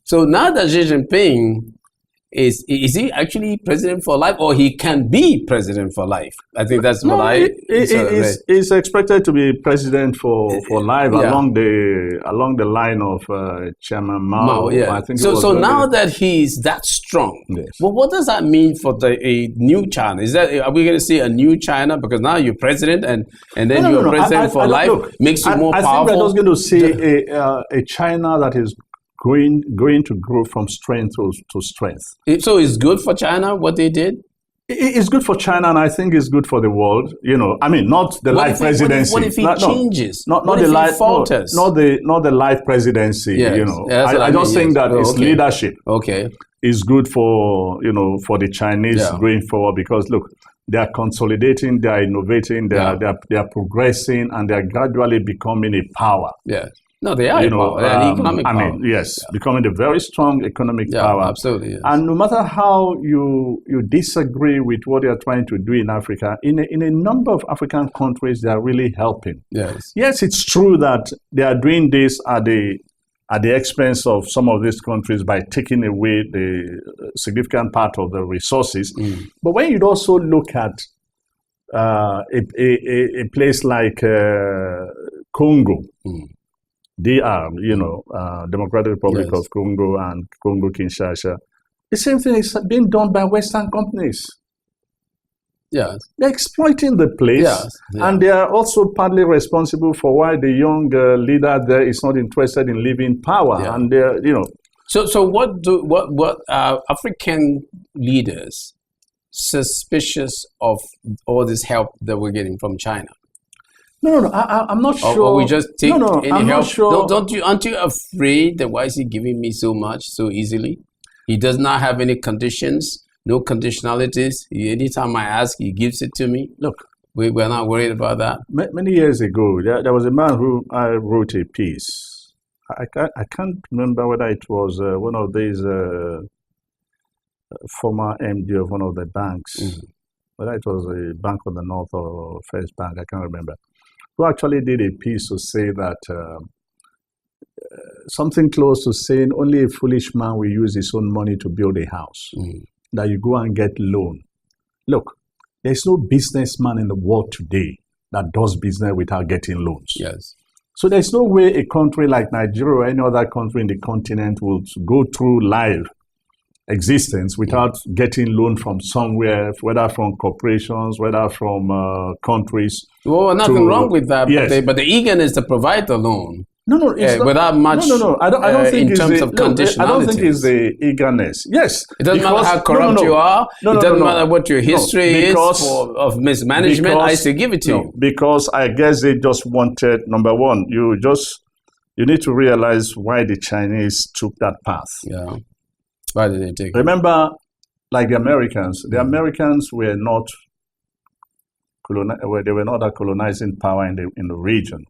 So now that Xi Jinping is he actually president for life, or he can be president for life? I think that's what he's expected to be president for life along the line of Chairman Mao. Yeah. I think so now that he's that strong, well, what does that mean for a new China? Are we going to see a new China? Because now you're president, and then you're president for life, makes you more powerful. I think we're just going to see a China that is going to grow from strength to strength. So it's good for China what they did? It's good for China, and I think it's good for the world. I mean, not the life presidency. What if he changes? Not the life falters. Not the life presidency. Yes. I just think that his leadership is good for for the Chinese going forward, because look, they are consolidating, they are innovating, they are progressing, and they are gradually becoming a power. Yeah. No, they are economic power. I mean, yes, becoming a very strong economic power. Absolutely. Yes. And no matter how you disagree with what they are trying to do in Africa, in a number of African countries, they are really helping. Yes. Yes, it's true that they are doing this at the expense of some of these countries by taking away the significant part of the resources. But when you also look at a place like Congo, DR, Democratic Republic of Congo and Congo Kinshasa, the same thing is being done by Western companies. Yes. They're exploiting the place, and they are also partly responsible for why the young leader there is not interested in leaving power. Yeah. And So what are African leaders suspicious of all this help that we're getting from China? No, I'm not sure. Or we just take any I'm help? not sure. Aren't you afraid that why is he giving me so much so easily? He does not have any conditions, no conditionalities. Anytime I ask, he gives it to me. Look, we're not worried about that. Many years ago, there was a man who wrote a piece. I can't remember whether it was one of these former MD of one of the banks, whether it was a Bank of the North or First Bank, I can't remember, who actually did a piece to say that something close to saying only a foolish man will use his own money to build a house, that you go and get loan. Look, there's no businessman in the world today that does business without getting loans. Yes. So there's no way a country like Nigeria or any other country in the continent will go through life existence without getting loan from somewhere, whether from corporations, whether from countries. Well, nothing wrong with that, yes. But the eagerness to provide the loan. No, it's not, without much. No. I don't think in terms of conditionality. I don't think it's the eagerness. Yes, it doesn't matter how corrupt you are. It doesn't matter what your history is of mismanagement. I still give it to you because I guess they just wanted. Number one, you need to realize why the Chinese took that path. Yeah. Why did they take it? Remember, like the Americans were not they were not a colonizing power in the region.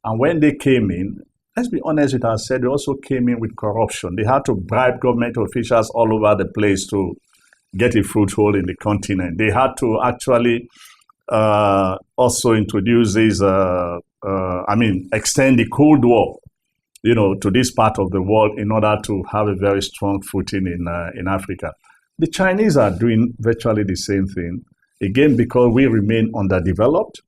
And when they came in, let's be honest with ourselves, they also came in with corruption. They had to bribe government officials all over the place to get a foothold in the continent. They had to actually also introduce these, extend the Cold War, to this part of the world in order to have a very strong footing in Africa. The Chinese are doing virtually the same thing, again, because we remain underdeveloped,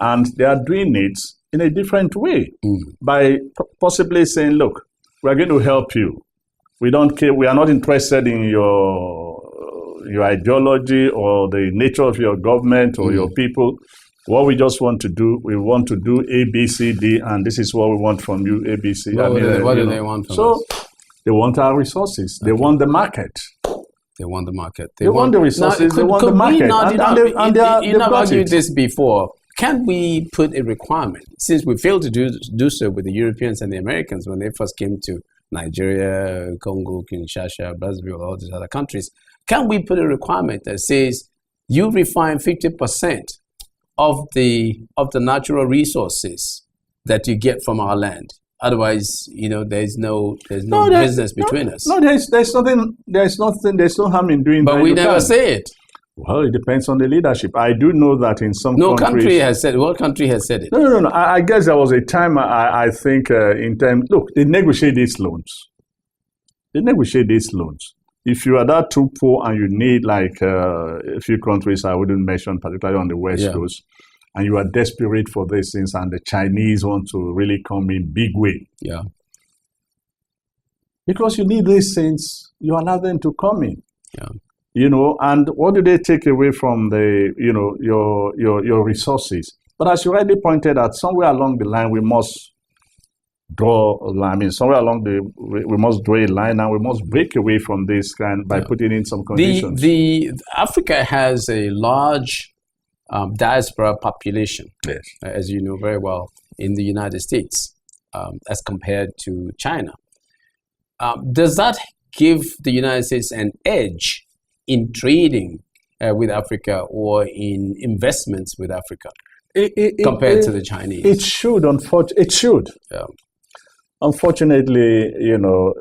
and they are doing it in a different way by possibly saying, look, we're going to help you. We don't care. We are not interested in your ideology or the nature of your government or your people. What we just want to do, we want to do A, B, C, D, and this is what we want from you, A, B, C. What do they want from us? They want our resources. They want the market. They want the market. They want the resources. They want the market. You've argued this before. Can we put a requirement, since we failed to do so with the Europeans and the Americans when they first came to Nigeria, Congo, Kinshasa, Brazil, all these other countries, can we put a requirement that says you refine 50% of the natural reresources that you get from our land? Otherwise, there's no business between us. No, there's no harm in doing that. But we never say it. Well, it depends on the leadership. I do know that in some countries... No country has said it. What country has said it? No. I guess there was a time, I think, in time... Look, they negotiate these loans. they negotiate these loans. If you are that too poor and you need like a few countries I wouldn't mention, particularly on the West Coast, and you are desperate for these things, and the Chinese want to really come in big way. Yeah. Because you need these things, you allow them to come in. Yeah. You know, and what do they take away from the, you know, your resources? But as you rightly pointed out, somewhere along the line we must draw a line. I mean, somewhere along we must draw a line, and we must break away from this kind by putting in some conditions. The Africa has a large diaspora population, yes, as you know very well, in the United States, as compared to China. Does that give the United States an edge in trading with Africa or in investments with Africa compared to the Chinese? It should, unfortunately. It should. Yeah. Unfortunately, you know,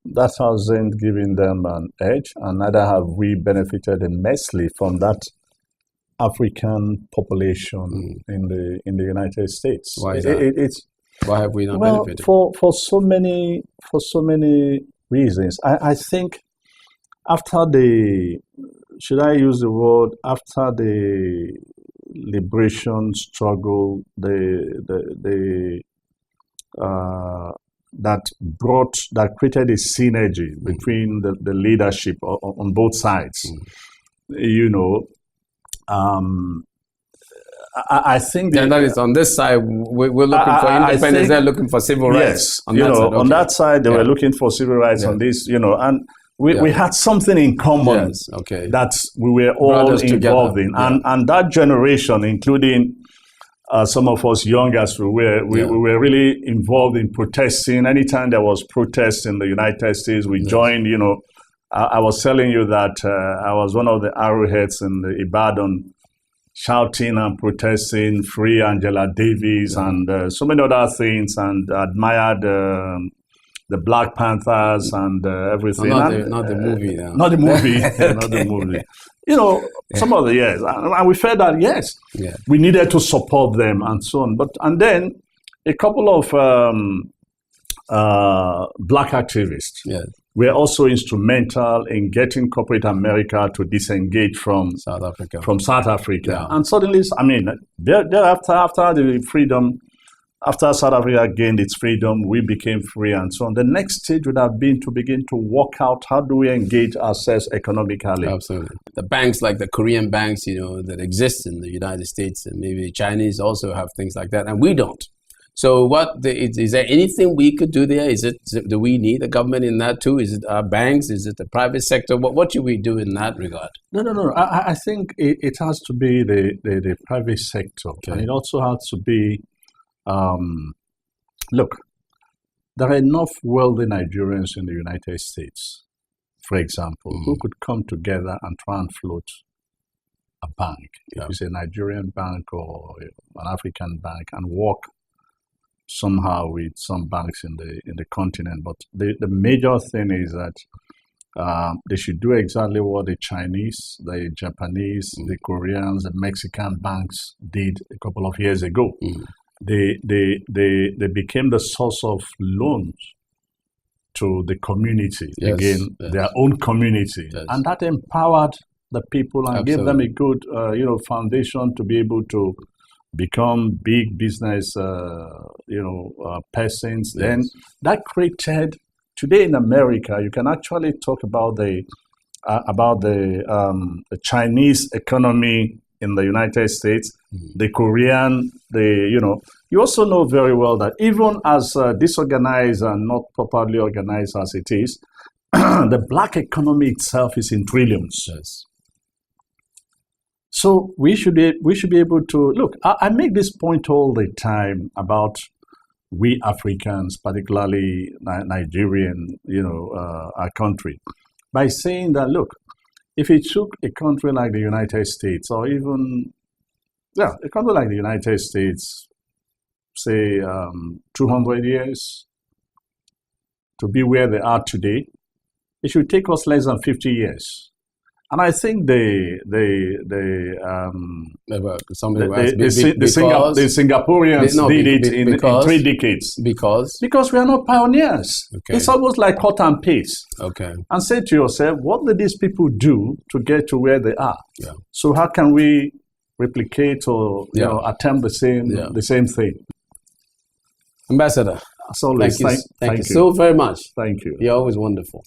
that hasn't given them an edge, and neither have we benefited immensely from that African population in the United States. Why is that? Why have we not benefited? For so many reasons. I think after the, should I use the word, after the liberation struggle, that created a synergy between the leadership on both sides. You know, I think that is on this side. We're looking for independence. They're looking for civil rights. Yes, on that side they were looking for civil rights. On this, you know, and we had something in common that we were all involved in, and that generation, including some of us young as we were really involved in protesting. Anytime there was protests in the United States, we joined. You know, I was telling you that I was one of the arrowheads in the Ibadan, shouting and protesting, free Angela Davis and so many other things, and admired the Black Panthers and everything. Not the movie. Not the movie. Not the movie. You know, some of the years. And we felt that, yes, we needed to support them and so on. And then a couple of Black activists were also instrumental in getting corporate America to disengage from South Africa. Yeah. And suddenly, I mean, thereafter, after South Africa gained its freedom, we became free and so on. The next stage would have been to begin to work out how do we engage ourselves economically. Absolutely. The banks like the Korean banks, you know, that exist in the United States, and maybe the Chinese also have things like that, and we don't. So is there anything we could do there? Do we need the government in that too? Is it our banks? Is it the private sector? What should we do in that regard? No. I think it has to be the private sector. Okay. And it also has to be, look, there are enough wealthy Nigerians in the United States, for example, who could come together and try and float a bank. If it's a Nigerian bank or an African bank, and work somehow with some banks in the continent. But the major thing is that they should do exactly what the Chinese, the Japanese, the Koreans, the Mexican banks did a couple of years ago. They became the source of loans to the community, their own community, and that empowered the people and gave them a good foundation to be able to become big business persons. Then that created, today in America, you can actually talk about the Chinese economy in the United States, the Korean, you also know very well that even as disorganized and not properly organized as it is, the Black economy itself is in trillions. Yes. So we should be able to look. I make this point all the time about we Africans, particularly Nigerian, our country, by saying that, look, if it took a country like the United States, or even a country like the United States, say 200 years to be where they are today, it should take us less than 50 years. And I think the Singaporeans did it in 3 decades. Because we are not pioneers. Okay. It's almost like cut and paste. Okay. And say to yourself, what did these people do to get to where they are? Yeah. So how can we replicate or attempt the same thing? Ambassador, as always, thank you so very much. Thank you. You're always wonderful.